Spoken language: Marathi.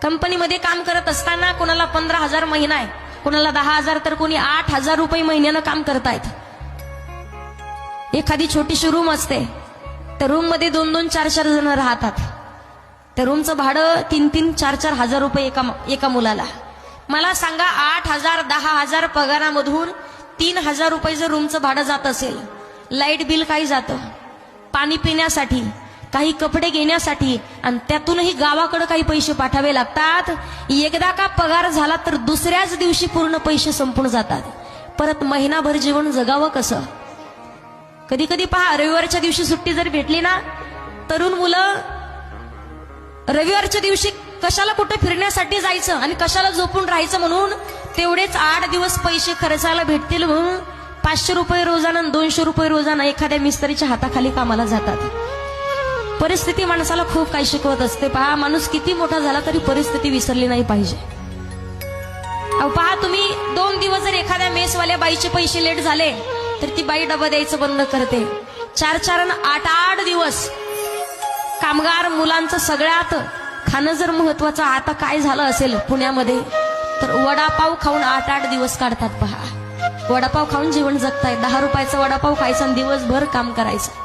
कंपनीमध्ये काम करत असताना कोणाला 15,000 महिना आहे, कोणाला 10,000 तर कोणी 8,000 रुपये महिन्यानं काम करतायत. एखादी छोटीशी रूम असते, त्या रूम मध्ये 2-2, 4-4 जण राहतात. त्या रूमचं भाडं 3-3, 4-4 हजार रुपये एका मुलाला. मला सांगा 8,000, 10,000 पगारामधून 3,000 रुपये जर रूमचं भाडं जात असेल, लाईट बिल काही जातं, पाणी पिण्यासाठी, काही कपडे घेण्यासाठी, आणि त्यातूनही गावाकडे काही पैसे पाठावे लागतात. एकदा का पगार झाला तर दुसऱ्याच दिवशी पूर्ण पैसे संपून जातात. परत महिनाभर जीवन जगावं कसं? कधी कधी पहा, रविवारच्या दिवशी सुट्टी जर भेटली ना, तरुण मुलं रविवारच्या दिवशी कशाला कुठे फिरण्यासाठी जायचं आणि कशाला झोपून राहायचं म्हणून तेवढेच 8 दिवस पैसे खर्चायला भेटतील म्हणून 500 रुपये रोजाना, 200 रुपये रोजाना एखाद्या मिस्त्रीच्या हाताखाली कामाला जातात. परिस्थिती माणसाला खूप काही शिकवत असते. पहा, माणूस किती मोठा झाला तरी परिस्थिती विसरली नाही पाहिजे. अहो पहा, तुम्ही 2 दिवस जर एखाद्या मेसवाल्या बाईचे पैसे लेट झाले तर ती बाई डबा द्यायचं बंद करते. 4-4 आणि 8-8 दिवस कामगार मुलांचं सगळ्यात खाणं जर महत्वाचं आता काय झालं असेल पुण्यामध्ये, तर वडापाव खाऊन 8-8 दिवस काढतात. पहा, वडापाव खाऊन जीवन जगतायत. 10 रुपयाचा वडापाव खायचा आणि दिवसभर काम करायचं.